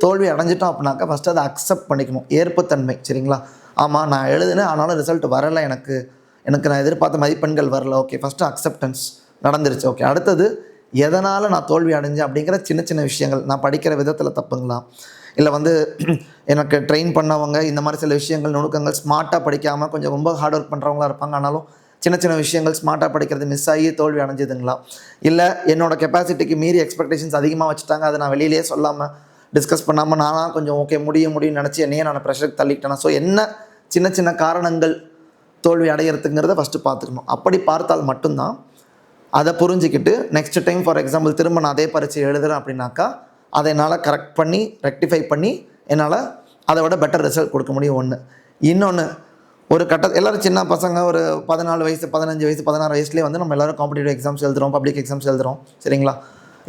தோல்வி அடைஞ்சிட்டோம் அப்படின்னாக்கா ஃபஸ்ட்டு அதை அக்செப்ட் பண்ணிக்கணும். ஏற்புத்தன்மை. சரிங்களா? ஆமாம், நான் எழுதினேன், ஆனாலும் ரிசல்ட் வரலை, எனக்கு நான் எதிர்பார்த்த மதிப்பெண்கள் வரல. ஓகே, ஃபஸ்ட்டு அக்செப்டன்ஸ் நடந்துருச்சு. ஓகே, அடுத்தது எதனால் நான் தோல்வி அடைஞ்சேன் அப்படிங்கிற சின்ன சின்ன விஷயங்கள். நான் படிக்கிற விதத்தில் தப்புங்களா, இல்லை எனக்கு ட்ரெயின் பண்ணவங்க இந்த மாதிரி சில விஷயங்கள் நுணுக்கங்கள் ஸ்மார்ட்டாக படிக்காமல் கொஞ்சம் ரொம்ப ஹார்ட் ஒர்க் பண்ணுறவங்களா இருப்பாங்க, ஆனாலும் சின்ன சின்ன விஷயங்கள் ஸ்மார்ட்டாக படிக்கிறது மிஸ் ஆகி தோல்வி அடைஞ்சதுங்களா, இல்லை என்னோடய கெப்பாசிட்டிக்கு மீறி எக்ஸ்பெக்டேஷன்ஸ் அதிகமாக வச்சுட்டாங்க, அதை நான் வெளியிலேயே சொல்லாமல் டிஸ்கஸ் பண்ணாமல் நானாக கொஞ்சம் ஓகே முடியும்னு நினச்சி என்னையே நான் ப்ரெஷருக்கு தள்ளிட்டேன். ஸோ என்ன சின்ன சின்ன காரணங்கள் தோல்வி அடைகிறதுங்கிறத ஃபஸ்ட்டு பார்த்துக்கணும். அப்படி பார்த்தால் மட்டும்தான் அதை புரிஞ்சிக்கிட்டு நெக்ஸ்ட் டைம் ஃபார் எக்ஸாம்பிள் திரும்ப நான் அதே பரீட்சை எழுதுகிறேன் அப்படின்னாக்கா அதை என்னால் கரெக்ட் பண்ணி ரெக்டிஃபை பண்ணி என்னால் அதை விட பெட்டர் ரிசல்ட் கொடுக்க முடியும். ஒன்று. இன்னொன்று, ஒரு எல்லோரும் சின்ன பசங்க ஒரு 14 வயசு 15 வயசு 16 வயசுலேயே நம்ம எல்லோரும் காம்படிட்டிவ் எக்ஸாம்ஸ் எழுதுகிறோம், பப்ளிக் எக்ஸாம்ஸ் எழுதுகிறோம். சரிங்களா?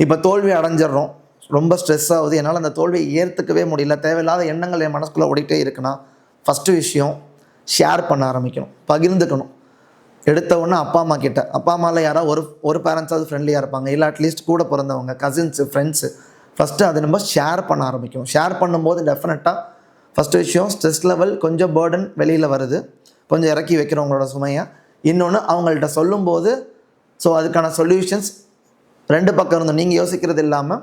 இப்போ தோல்வி அடைஞ்சிடறோம், ரொம்ப ஸ்ட்ரெஸ் ஆகுது, என்னால் அந்த தோல்வியை ஏற்றுக்கவே முடியல, தேவையில்லாத எண்ணங்கள் என் மனசுக்குள்ளே ஓடிட்டே இருக்குன்னா ஃபஸ்ட்டு விஷயம் ஷேர் பண்ண ஆரம்பிக்கணும், பகிர்ந்துக்கணும். எடுத்த உடனே அப்பா அம்மா கிட்ட, அப்பா அம்மாவில் யாராவது ஒரு பேரண்ட்ஸாவது ஃப்ரெண்ட்லியாக இருப்பாங்க, இல்லை அட்லீஸ்ட் கூட பிறந்தவங்க, கசின்ஸு, ஃப்ரெண்ட்ஸு. ஃபஸ்ட்டு அதை நம்ம ஷேர் பண்ண ஆரம்பிக்கணும். ஷேர் பண்ணும்போது டெஃபினட்டாக ஃபஸ்ட்டு விஷயம் ஸ்ட்ரெஸ் லெவல் கொஞ்சம் பேர்டன் வெளியில் வருது, கொஞ்சம் இறக்கி வைக்கிறவங்களோட சுமையை. இன்னொன்று, அவங்கள்ட்ட சொல்லும்போது அதுக்கான சொல்யூஷன்ஸ் 2 பக்கம் இருந்தோம், நீங்கள் யோசிக்கிறது இல்லாமல்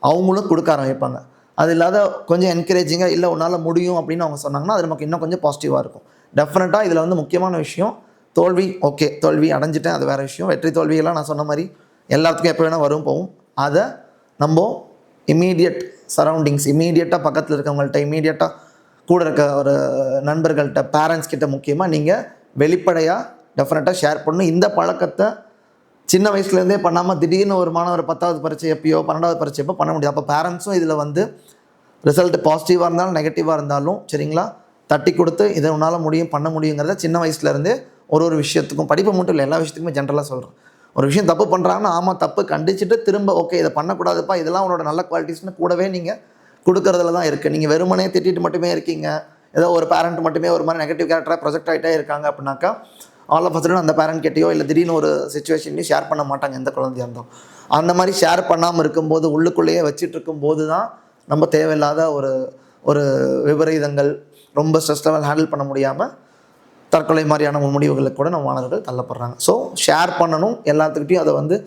அவங்களும் கொடுக்க ஆரம்பிப்பாங்க. அது இல்லாத கொஞ்சம் என்கரேஜிங்காக இல்லை உன்னால் முடியும் அப்படின்னு அவங்க சொன்னாங்கன்னா அது நமக்கு இன்னும் கொஞ்சம் பாசிட்டிவாக இருக்கும். டெஃபினட்டாக இதில் முக்கியமான விஷயம் தோல்வி. ஓகே, தோல்வி அடைஞ்சிட்டேன், அது வேறு விஷயம். வெற்றி தோல்வியெல்லாம் நான் சொன்ன மாதிரி எல்லாத்துக்கும் எப்போ வேணால் வரும் போகும். அதை நம்ம இமீடியட் சரௌண்டிங்ஸ், இமீடியட்டாக பக்கத்தில் இருக்கவங்கள்ட்ட, இமீடியட்டாக கூட இருக்க ஒரு நண்பர்கள்ட்ட, பேரண்ட்ஸ் கிட்ட முக்கியமாக நீங்கள் வெளிப்படையாக டெஃபினட்டாக ஷேர் பண்ணணும். இந்த பழக்கத்தை சின்ன வயசுலேருந்தே பண்ணாமல் திடீர்னு ஒரு மாணவர் 10வது பரீட்சை எப்பயோ 12வது பரீட்சை எப்போ பண்ண முடியாது. அப்போ பேரண்ட்ஸும் இதில் ரிசல்ட் பாசிட்டிவாக இருந்தாலும் நெகட்டிவாக இருந்தாலும் சரிங்களா தட்டி கொடுத்து இதை உன்னால் முடியும் பண்ண முடியுங்கிறத சின்ன வயசுலேருந்தே ஒரு விஷயத்துக்கும், படிப்பு மட்டும் இல்லை எல்லா விஷயத்துக்குமே ஜென்ரலாக சொல்கிறேன். ஒரு விஷயம் தப்பு பண்ணுறாங்கன்னா ஆமாம் தப்பு கண்டிச்சுட்டு திரும்ப ஓகே இதை பண்ணக்கூடாதுப்பா, இதெல்லாம் உன்னோட நல்ல குவாலிட்டிஸ்னு கூடவே நீங்கள் கொடுக்கறதுல தான் இருக்குது. நீங்கள் வெறுமனே திட்டிட்டு மட்டுமே இருக்கீங்க, ஏதோ ஒரு பேரண்ட் மட்டுமே ஒரு மாதிரி நெகட்டிவ் கேரக்டராக ப்ரொஜெக்ட் ஆகிட்டே இருக்காங்க அப்படின்னாக்கா ஆல் ஆஃப் அ அந்த பேரண்ட் கிட்டேயோ இல்லை திடீர்னு ஒரு சிச்சுவேஷன்லையும் ஷேர் பண்ண மாட்டாங்க எந்த குழந்தையாக இருந்தோம். அந்த மாதிரி ஷேர் பண்ணாமல் இருக்கும்போது உள்ளுக்குள்ளேயே வச்சுட்டு இருக்கும்போது தான் நம்ம தேவையில்லாத ஒரு விபரீதங்கள், ரொம்ப ஸ்ட்ரெஸ் லெவல் ஹேண்டில் பண்ண முடியாமல் தற்கொலை மாதிரியான முடிவுகளுக்கு கூட நம்ம மாணவர்கள் தள்ளப்படுறாங்க. ஸோ ஷேர் பண்ணணும் எல்லாத்துக்கிட்டையும். அதை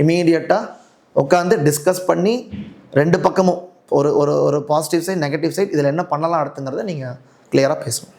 இமீடியட்டாக உட்காந்து டிஸ்கஸ் பண்ணி 2 பக்கமும் ஒரு பாசிட்டிவ் சைட் நெகட்டிவ் சைட் இதில் என்ன பண்ணலாம் அடுத்துங்கிறத நீங்கள் கிளியராக பேசணும்.